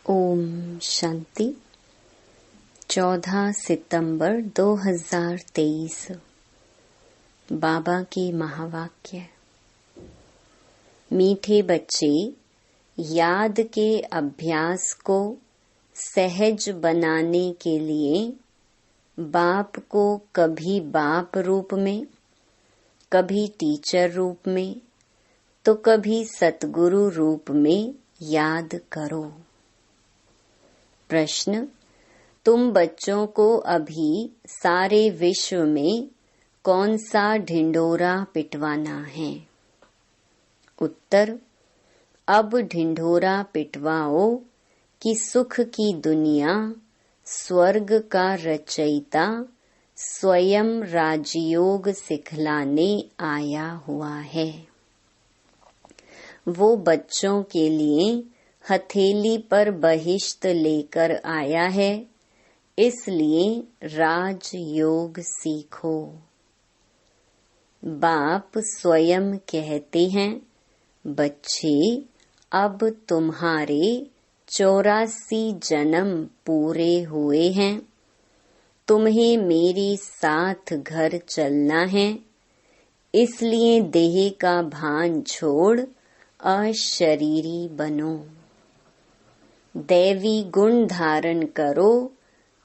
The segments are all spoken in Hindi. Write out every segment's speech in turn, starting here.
ओम शांति। 14 सितंबर 2023। बाबा की महावाक्य। मीठे बच्चे, याद के अभ्यास को सहज बनाने के लिए बाप को कभी बाप रूप में, कभी टीचर रूप में, तो कभी सतगुरु रूप में याद करो। प्रश्न: तुम बच्चों को अभी सारे विश्व में कौन सा ढिंढोरा पिटवाना है? उत्तर: अब ढिंढोरा पिटवाओ कि सुख की दुनिया, स्वर्ग का रचयिता स्वयं राजयोग सिखलाने आया हुआ है। वो बच्चों के लिए हथेली पर बहिश्त लेकर आया है, इसलिए राजयोग सीखो। बाप स्वयं कहते हैं, बच्चे, अब तुम्हारे 84 जन्म पूरे हुए हैं। तुम्हें मेरे साथ घर चलना है, इसलिए देह का भान छोड़ अशरीरी बनो। दैवी गुण धारण करो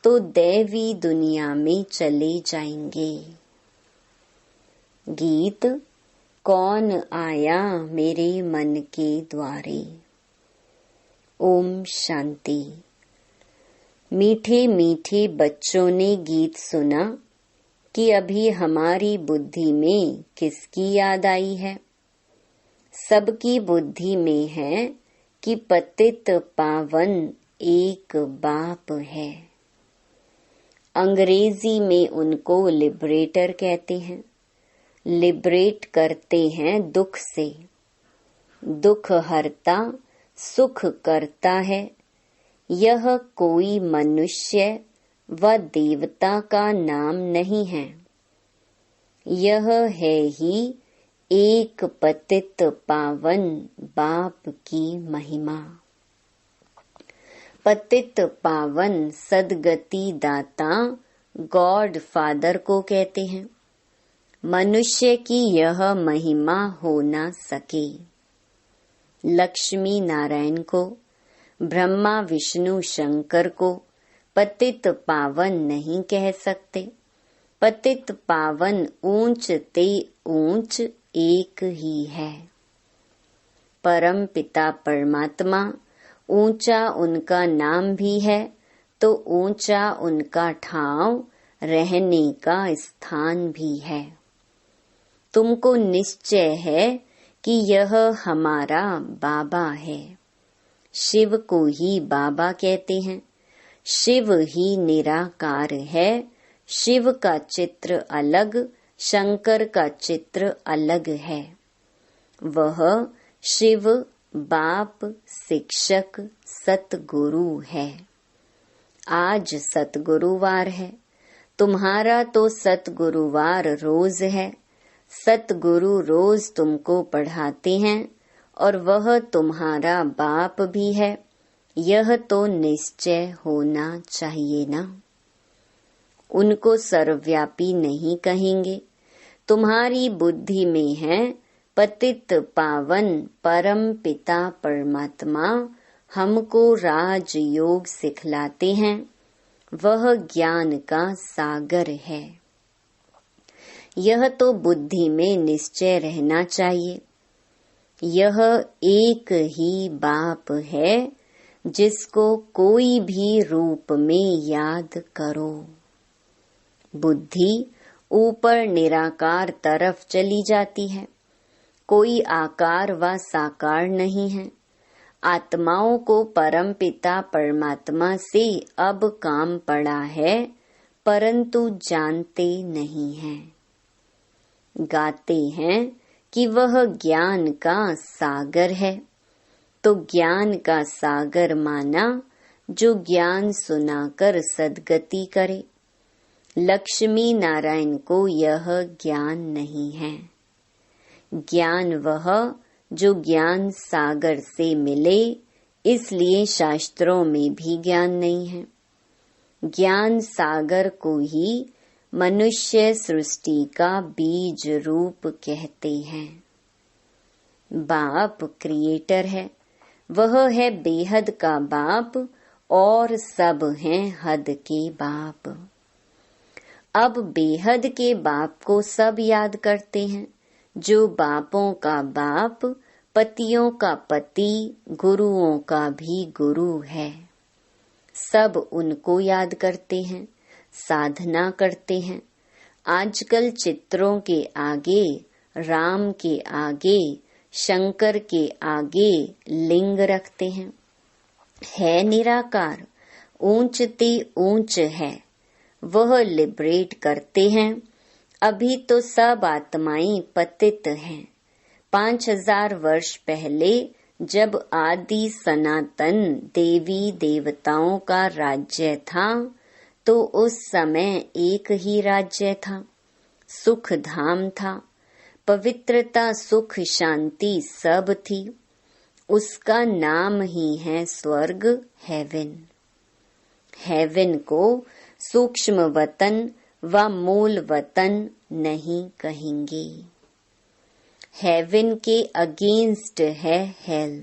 तो दैवी दुनिया में चले जाएंगे। गीत: कौन आया मेरे मन के द्वारे। ओम शांति। मीठे मीठे बच्चों ने गीत सुना कि अभी हमारी बुद्धि में किसकी याद आई है? सबकी बुद्धि में है कि पतित पावन एक बाप है। अंग्रेजी में उनको लिबरेटर कहते हैं। लिबरेट करते हैं दुख से। दुख हरता सुख करता है। यह कोई मनुष्य व देवता का नाम नहीं है। यह है ही एक पतित पावन बाप की महिमा। पतित पावन सदगति दाता गॉड फादर को कहते हैं। मनुष्य की यह महिमा हो न सके। लक्ष्मी नारायण को, ब्रह्मा विष्णु शंकर को पतित पावन नहीं कह सकते। पतित पावन ऊंच ते ऊंच एक ही है। परम पिता परमात्मा ऊंचा उनका नाम भी है, तो ऊंचा उनका ठाव रहने का स्थान भी है। तुमको निश्चय है कि यह हमारा बाबा है। शिव को ही बाबा कहते हैं। शिव ही निराकार है। शिव का चित्र अलग, शंकर का चित्र अलग है। वह शिव बाप, शिक्षक, सतगुरु है। आज सतगुरुवार है। तुम्हारा तो सतगुरुवार रोज है। सतगुरु रोज तुमको पढ़ाते हैं और वह तुम्हारा बाप भी है। यह तो निश्चय होना चाहिए ना। उनको सर्वव्यापी नहीं कहेंगे। तुम्हारी बुद्धि में है पतित पावन परम पिता परमात्मा हमको राजयोग सिखलाते हैं। वह ज्ञान का सागर है। यह तो बुद्धि में निश्चय रहना चाहिए। यह एक ही बाप है जिसको कोई भी रूप में याद करो। बुद्धि ऊपर निराकार तरफ चली जाती है। कोई आकार व साकार नहीं है। आत्माओं को परम पिता परमात्मा से अब काम पड़ा है, परंतु जानते नहीं हैं। गाते हैं कि वह ज्ञान का सागर है, तो ज्ञान का सागर माना जो ज्ञान सुनाकर सद्गति करे। लक्ष्मी नारायण को यह ज्ञान नहीं है। ज्ञान वह जो ज्ञान सागर से मिले, इसलिए शास्त्रों में भी ज्ञान नहीं है। ज्ञान सागर को ही मनुष्य सृष्टि का बीज रूप कहते हैं। बाप क्रिएटर है, वह है बेहद का बाप और सब हैं हद के बाप। अब बेहद के बाप को सब याद करते हैं, जो बापों का बाप, पतियों का पति, गुरुओं का भी गुरु है। सब उनको याद करते हैं, साधना करते हैं। आजकल चित्रों के आगे, राम के आगे, शंकर के आगे लिंग रखते हैं। है निराकार, ऊंच ते ऊंच है, वह लिबरेट करते हैं। अभी तो सब आत्माएं पतित हैं। 5000 वर्ष पहले जब आदि सनातन देवी देवताओं का राज्य था, तो उस समय एक ही राज्य था, सुख धाम था, पवित्रता, सुख, शांति सब थी। उसका नाम ही है स्वर्ग, हेवन। हेवन को सूक्ष्म वतन व मूल वतन नहीं कहेंगे। हेवन के अगेंस्ट है हेल,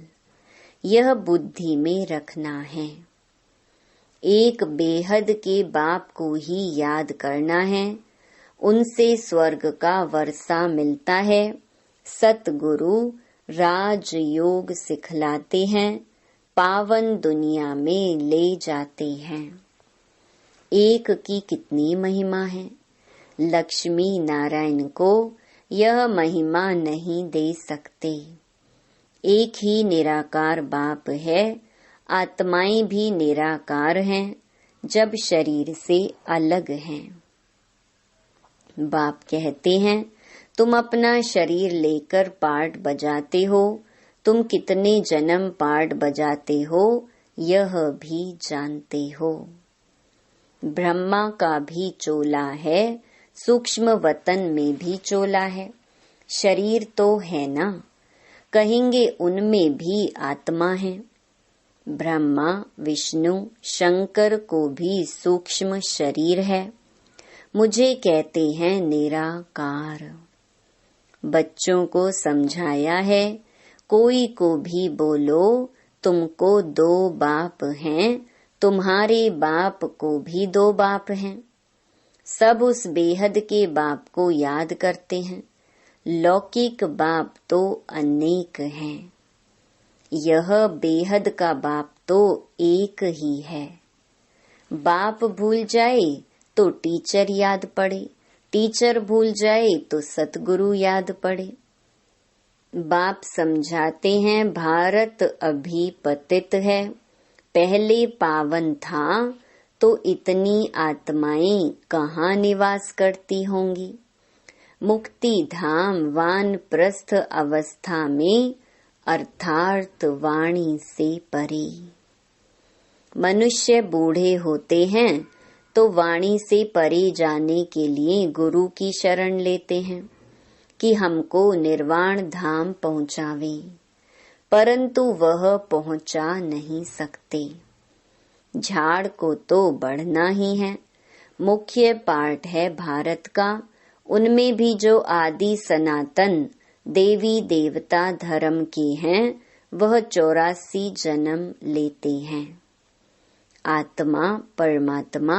यह बुद्धि में रखना है। एक बेहद के बाप को ही याद करना है, उनसे स्वर्ग का वर्षा मिलता है। सतगुरु राजयोग सिखलाते हैं, पावन दुनिया में ले जाते हैं। एक की कितनी महिमा है, लक्ष्मी नारायण को यह महिमा नहीं दे सकते। एक ही निराकार बाप है, आत्माएं भी निराकार हैं, जब शरीर से अलग हैं। बाप कहते हैं, तुम अपना शरीर लेकर पार्ट बजाते हो, तुम कितने जन्म पार्ट बजाते हो यह भी जानते हो। ब्रह्मा का भी चोला है, सूक्ष्म वतन में भी चोला है। शरीर तो है ना, कहेंगे उनमें भी आत्मा है। ब्रह्मा, विष्णु, शंकर को भी सूक्ष्म शरीर है। मुझे कहते हैं निराकार। बच्चों को समझाया है, कोई को भी बोलो तुमको 2 बाप हैं, तुम्हारे बाप को भी 2 बाप हैं। सब उस बेहद के बाप को याद करते हैं। लौकिक बाप तो अनेक हैं, यह बेहद का बाप तो एक ही है। बाप भूल जाए तो टीचर याद पड़े, टीचर भूल जाए तो सतगुरु याद पड़े। बाप समझाते हैं, भारत अभी पतित है, पहले पावन था तो इतनी आत्माएं कहाँ निवास करती होंगी। मुक्ति धाम वानप्रस्थ अवस्था में, अर्थात वाणी से परे। मनुष्य बूढ़े होते हैं तो वाणी से परे जाने के लिए गुरु की शरण लेते हैं कि हमको निर्वाण धाम पहुंचावे, परंतु वह पहुंचा नहीं सकते। झाड़ को तो बढ़ना ही है। मुख्य पार्ट है भारत का, उनमें भी जो आदि सनातन देवी देवता धर्म के हैं, वह 84 जन्म लेते हैं। आत्मा परमात्मा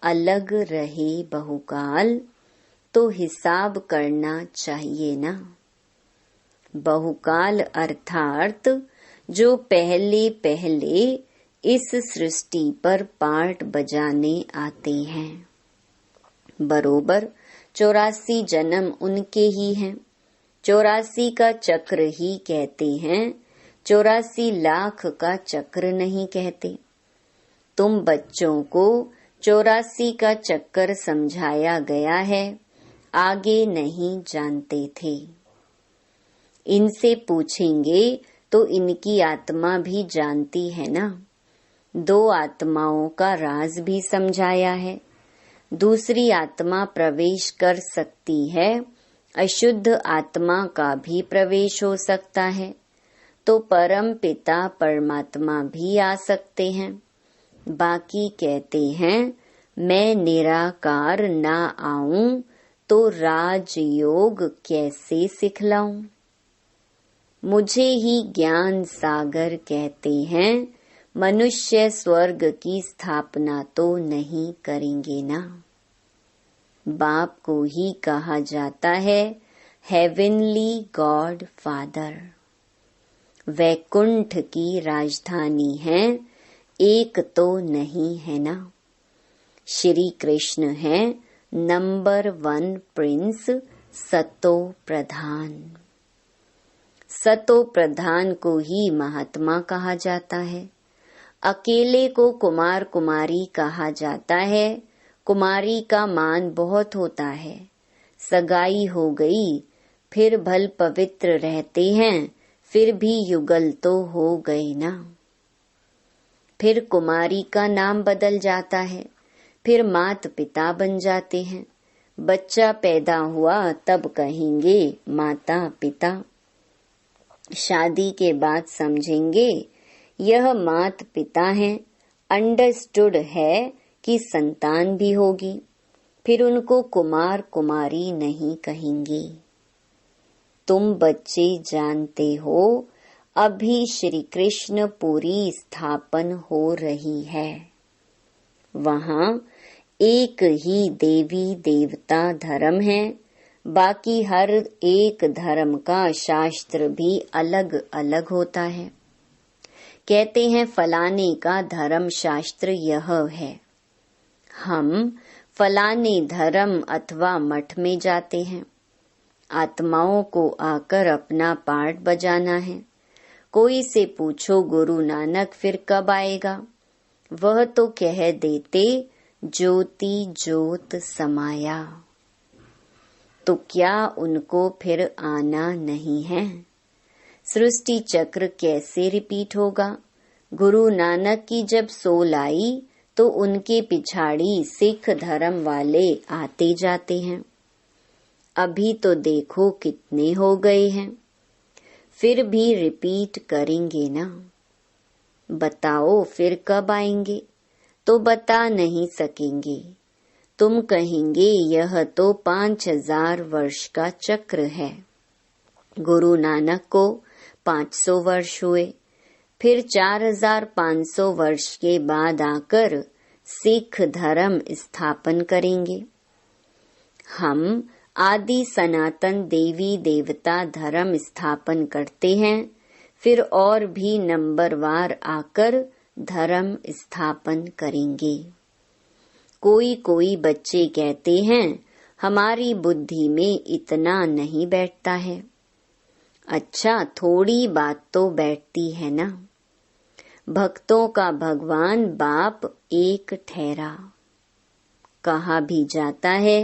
अलग रहे बहुकाल, तो हिसाब करना चाहिए ना। बहुकाल अर्थात जो पहले पहले इस सृष्टि पर पार्ट बजाने आते हैं। बरोबर 84 जन्म उनके ही हैं। 84 का चक्र ही कहते हैं, 84 लाख का चक्र नहीं कहते। तुम बच्चों को 84 का चक्कर समझाया गया है, आगे नहीं जानते थे। इनसे पूछेंगे तो इनकी आत्मा भी जानती है ना। 2 आत्माओं का राज भी समझाया है। दूसरी आत्मा प्रवेश कर सकती है, अशुद्ध आत्मा का भी प्रवेश हो सकता है। तो परम पिता परमात्मा भी आ सकते हैं। बाकी कहते हैं मैं निराकार ना आऊं तो राजयोग कैसे सिखलाऊं। मुझे ही ज्ञान सागर कहते हैं, मनुष्य स्वर्ग की स्थापना तो नहीं करेंगे ना। बाप को ही कहा जाता है हेवनली गॉड फादर। वैकुंठ की राजधानी है, एक तो नहीं है ना। श्री कृष्ण है नंबर 1 प्रिंस, सतो प्रधान। सतो प्रधान को ही महात्मा कहा जाता है। अकेले को कुमार कुमारी कहा जाता है। कुमारी का मान बहुत होता है। सगाई हो गई, फिर भल पवित्र रहते हैं, फिर भी युगल तो हो गए ना। फिर कुमारी का नाम बदल जाता है, फिर मात पिता बन जाते हैं। बच्चा पैदा हुआ तब कहेंगे माता पिता। शादी के बाद समझेंगे यह मात पिता हैं। अंडरस्टूड है कि संतान भी होगी, फिर उनको कुमार कुमारी नहीं कहेंगे। तुम बच्चे जानते हो अभी श्री कृष्ण पूरी स्थापन हो रही है। वहाँ एक ही देवी देवता धर्म है। बाकी हर एक धर्म का शास्त्र भी अलग अलग होता है। कहते हैं फलाने का धर्म शास्त्र यह है। हम फलाने धर्म अथवा मठ में जाते हैं। आत्माओं को आकर अपना पार्ट बजाना है। कोई से पूछो गुरु नानक फिर कब आएगा, वह तो कह देते ज्योति ज्योत समाया। तो क्या उनको फिर आना नहीं है? सृष्टि चक्र कैसे रिपीट होगा? गुरु नानक की जब सोल आई तो उनके पिछाड़ी सिख धर्म वाले आते जाते हैं। अभी तो देखो कितने हो गए हैं। फिर भी रिपीट करेंगे ना। बताओ फिर कब आएंगे? तो बता नहीं सकेंगे। तुम कहेंगे यह तो 5000 वर्ष का चक्र है। गुरु नानक को 500 वर्ष हुए, फिर 4500 वर्ष के बाद आकर सिख धर्म स्थापन करेंगे। हम आदि सनातन देवी देवता धर्म स्थापन करते हैं, फिर और भी नंबरवार आकर धर्म स्थापन करेंगे। कोई कोई बच्चे कहते हैं हमारी बुद्धि में इतना नहीं बैठता है। अच्छा, थोड़ी बात तो बैठती है ना। भक्तों का भगवान बाप एक ठहरा। कहा भी जाता है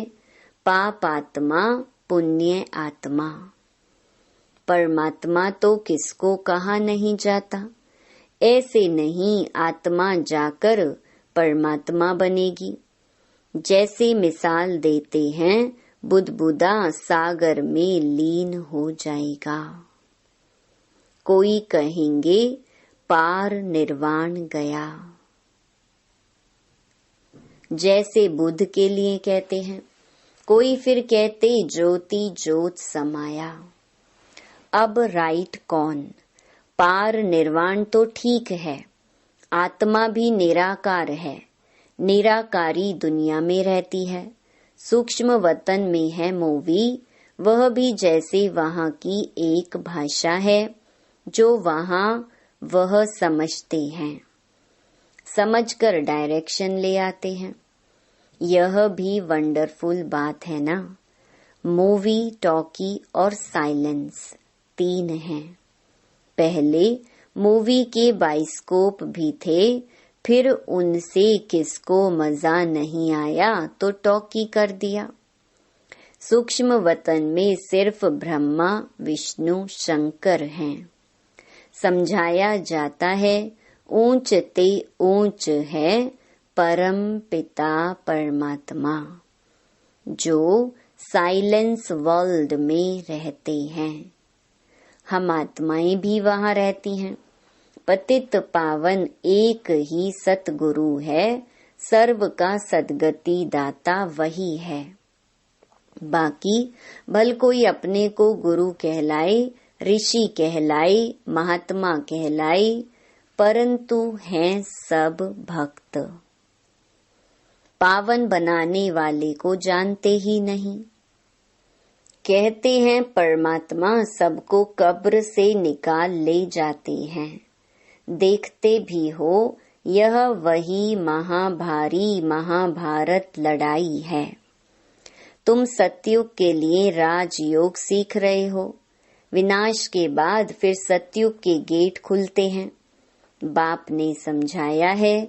पाप आत्मा पुण्य आत्मा। परमात्मा तो किसको कहा नहीं जाता। ऐसे नहीं आत्मा जाकर परमात्मा बनेगी। जैसे मिसाल देते हैं बुदबुदा सागर में लीन हो जाएगा। कोई कहेंगे पार निर्वाण गया। जैसे बुद्ध के लिए कहते हैं, कोई फिर कहते ज्योति ज्योत समाया। अब राइट कौन? पार निर्वाण तो ठीक है, आत्मा भी निराकार है। निराकारी दुनिया में रहती है। सूक्ष्म वतन में है मूवी, वह भी जैसे वहाँ की एक भाषा है जो वहाँ वह समझते हैं, समझकर डायरेक्शन ले आते हैं। यह भी वंडरफुल बात है ना। मूवी, टॉकी और साइलेंस 3 हैं। पहले मूवी के बाइस्कोप भी थे, फिर उनसे किसको मजा नहीं आया तो टॉकी कर दिया। सूक्ष्म वतन में सिर्फ ब्रह्मा विष्णु शंकर हैं। समझाया जाता है ऊंच ते ऊंच है परम पिता परमात्मा, जो साइलेंस वर्ल्ड में रहते हैं। हम आत्माएं भी वहाँ रहती हैं। पतित पावन एक ही सतगुरु है, सर्व का सद्गति दाता वही है। बाकी भल कोई अपने को गुरु कहलाए, ऋषि कहलाए, महात्मा कहलाए, परंतु हैं सब भक्त। पावन बनाने वाले को जानते ही नहीं। कहते हैं परमात्मा सबको कब्र से निकाल ले जाते हैं। देखते भी हो यह वही महाभारी महाभारत लड़ाई है। तुम सतयुग के लिए राजयोग सीख रहे हो। विनाश के बाद फिर सतयुग के गेट खुलते हैं। बाप ने समझाया है,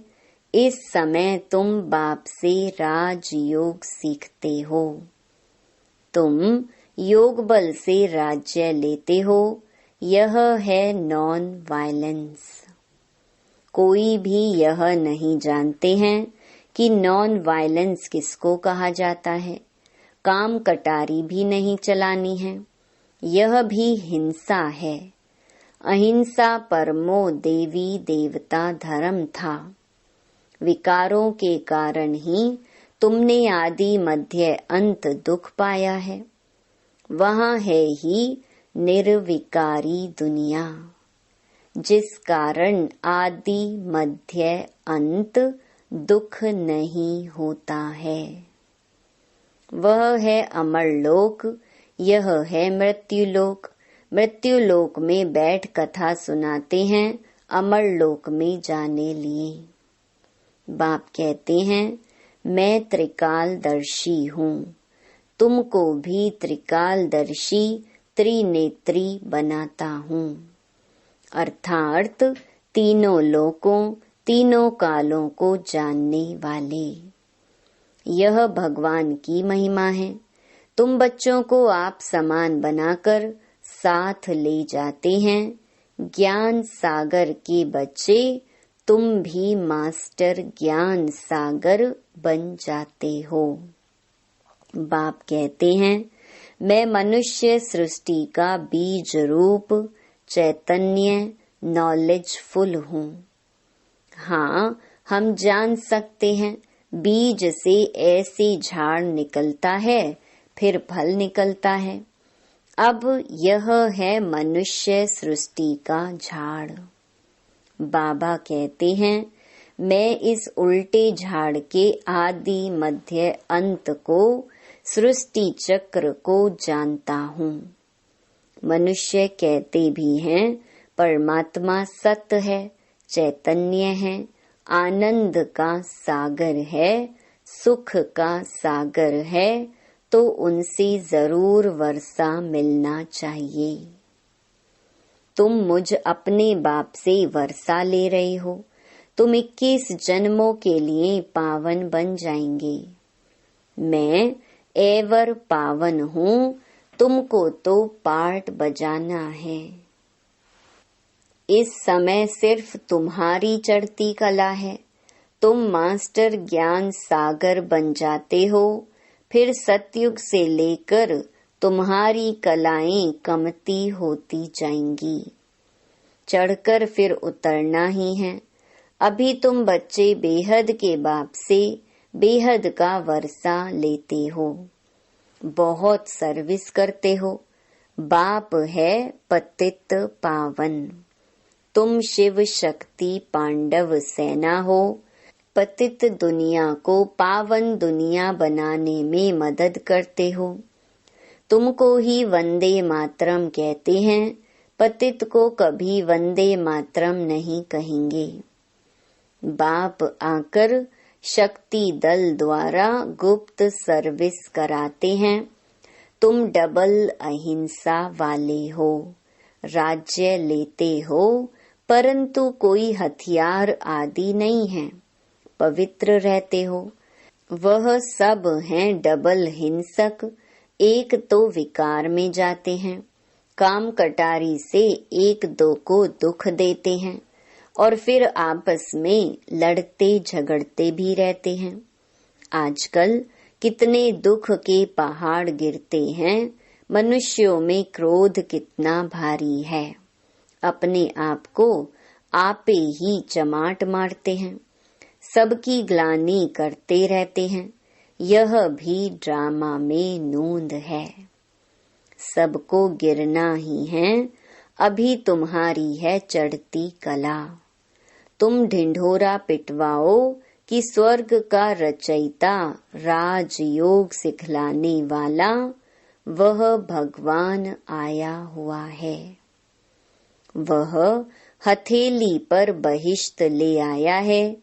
इस समय तुम बाप से राजयोग सीखते हो। तुम योग बल से राज्य लेते हो। यह है नॉन वायलेंस। कोई भी यह नहीं जानते हैं कि नॉन वायलेंस किसको कहा जाता है। काम कटारी भी नहीं चलानी है। यह भी हिंसा है। अहिंसा परमो देवी देवता धर्म था। विकारों के कारण ही तुमने आदि मध्य अंत दुख पाया है। वहाँ है ही निर्विकारी दुनिया, जिस कारण आदि मध्य अंत दुख नहीं होता है। वह है अमर लोक, यह है मृत्यु लोक। मृत्यु लोक में बैठ कथा सुनाते हैं अमर लोक में जाने लिए। बाप कहते हैं, मैं त्रिकालदर्शी हूँ। तुमको भी त्रिकालदर्शी त्रिनेत्री बनाता हूँ। अर्थात तीनों लोकों तीनों कालों को जानने वाले। यह भगवान की महिमा है। तुम बच्चों को आप समान बनाकर साथ ले जाते हैं। ज्ञान सागर के बच्चे तुम भी मास्टर ज्ञान सागर बन जाते हो। बाप कहते हैं, मैं मनुष्य सृष्टि का बीज रूप चैतन्य नॉलेजफुल हूँ। हाँ, हम जान सकते हैं बीज से ऐसे झाड़ निकलता है, फिर फल निकलता है। अब यह है मनुष्य सृष्टि का झाड़। बाबा कहते हैं, मैं इस उल्टे झाड़ के आदि मध्य अंत को सृष्टि चक्र को जानता हूँ। मनुष्य कहते भी हैं परमात्मा सत्य है, चैतन्य है, आनंद का सागर है, सुख का सागर है, तो उनसे जरूर वर्षा मिलना चाहिए। तुम मुझ अपने बाप से वर्षा ले रहे हो। तुम 21 जन्मों के लिए पावन बन जाएंगे। मैं एवर पावन हूँ, तुमको तो पार्ट बजाना है। इस समय सिर्फ तुम्हारी चढ़ती कला है। तुम मास्टर ज्ञान सागर बन जाते हो, फिर सतयुग से लेकर तुम्हारी कलाएं कमती होती जाएंगी। चढ़कर फिर उतरना ही है। अभी तुम बच्चे बेहद के बाप से बेहद का वर्षा लेते हो, बहुत सर्विस करते हो। बाप है पतित पावन। तुम शिव शक्ति पांडव सेना हो। पतित दुनिया को पावन दुनिया बनाने में मदद करते हो। तुमको ही वंदे मातरम कहते हैं, पतित को कभी वंदे मातरम नहीं कहेंगे। बाप आकर शक्ति दल द्वारा गुप्त सर्विस कराते हैं। तुम डबल अहिंसा वाले हो। राज्य लेते हो, परंतु कोई हथियार आदि नहीं है। पवित्र रहते हो। वह सब हैं डबल हिंसक। एक तो विकार में जाते हैं, काम कटारी से एक दो को दुख देते हैं और फिर आपस में लड़ते झगड़ते भी रहते हैं। आजकल कितने दुख के पहाड़ गिरते हैं, मनुष्यों में क्रोध कितना भारी है। अपने आप को आपे ही चमाट मारते हैं, सबकी ग्लानि करते रहते हैं। यह भी ड्रामा में नूंद है। सबको गिरना ही है, अभी तुम्हारी है चढ़ती कला। तुम ढिंढोरा पिटवाओ कि स्वर्ग का रचयिता, राजयोग सिखलाने वाला, वह भगवान आया हुआ है। वह हथेली पर बहिश्त ले आया है।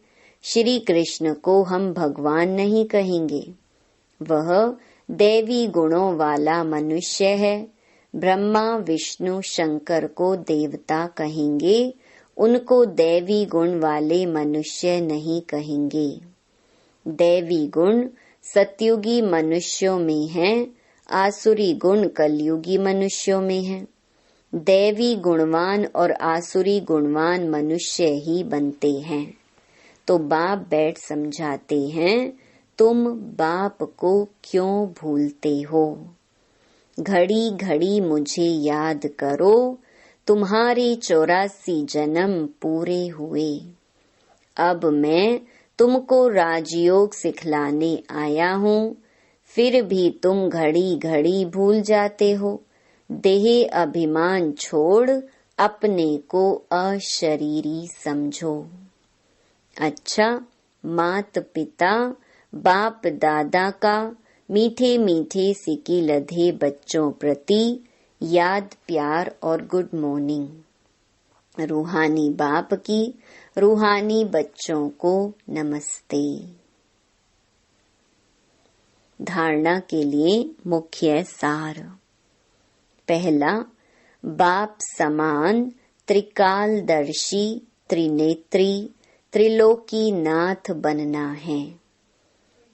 श्री कृष्ण को हम भगवान नहीं कहेंगे, वह दैवी गुणों वाला मनुष्य है। ब्रह्मा विष्णु शंकर को देवता कहेंगे, उनको दैवी गुण वाले मनुष्य नहीं कहेंगे। दैवी गुण सतयुगी मनुष्यों में हैं, आसुरी गुण कलयुगी मनुष्यों में हैं। दैवी गुणवान और आसुरी गुणवान मनुष्य ही बनते हैं। तो बाप बैठ समझाते हैं, तुम बाप को क्यों भूलते हो? घड़ी घड़ी मुझे याद करो, तुम्हारे 84 जन्म पूरे हुए। अब मैं तुमको राजयोग सिखलाने आया हूँ, फिर भी तुम घड़ी घड़ी भूल जाते हो। देह अभिमान छोड़ अपने को अशरीरी समझो। अच्छा, मात पिता बाप दादा का मीठे मीठे सिकी लधे बच्चों प्रति याद प्यार और गुड मॉर्निंग। रूहानी बाप की रूहानी बच्चों को नमस्ते। धारणा के लिए मुख्य सार। पहला, बाप समान त्रिकालदर्शी त्रिनेत्री त्रिलोकी नाथ बनना है।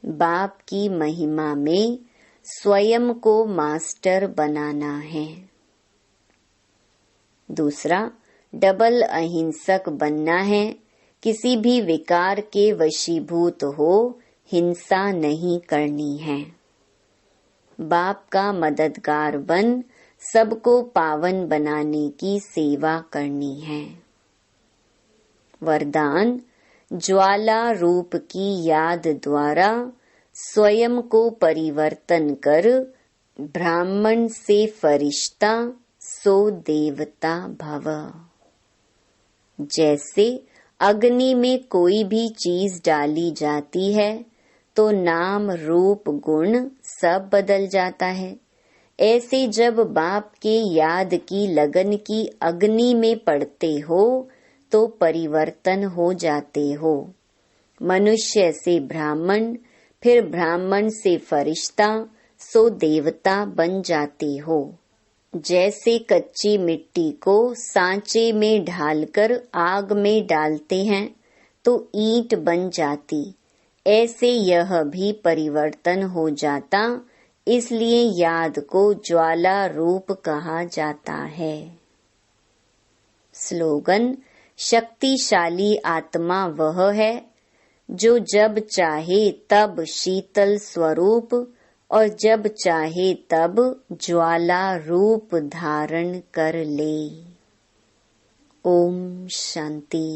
बाप की महिमा में स्वयं को मास्टर बनाना है। दूसरा, डबल अहिंसक बनना है। किसी भी विकार के वशीभूत हो हिंसा नहीं करनी है। बाप का मददगार बन सबको पावन बनाने की सेवा करनी है। वरदान, ज्वाला रूप की याद द्वारा स्वयं को परिवर्तन कर ब्राह्मण से फरिश्ता सो देवता भव। जैसे अग्नि में कोई भी चीज डाली जाती है तो नाम रूप गुण सब बदल जाता है। ऐसे जब बाप के याद की लगन की अग्नि में पड़ते हो तो परिवर्तन हो जाते हो। मनुष्य से ब्राह्मण, फिर ब्राह्मण से फरिश्ता, सो देवता बन जाते हो। जैसे कच्ची मिट्टी को सांचे में ढालकर आग में डालते हैं तो ईंट बन जाती, ऐसे यह भी परिवर्तन हो जाता। इसलिए याद को ज्वाला रूप कहा जाता है। स्लोगन, शक्तिशाली आत्मा वह है जो जब चाहे तब शीतल स्वरूप और जब चाहे तब ज्वाला रूप धारण कर ले। ओम शांति।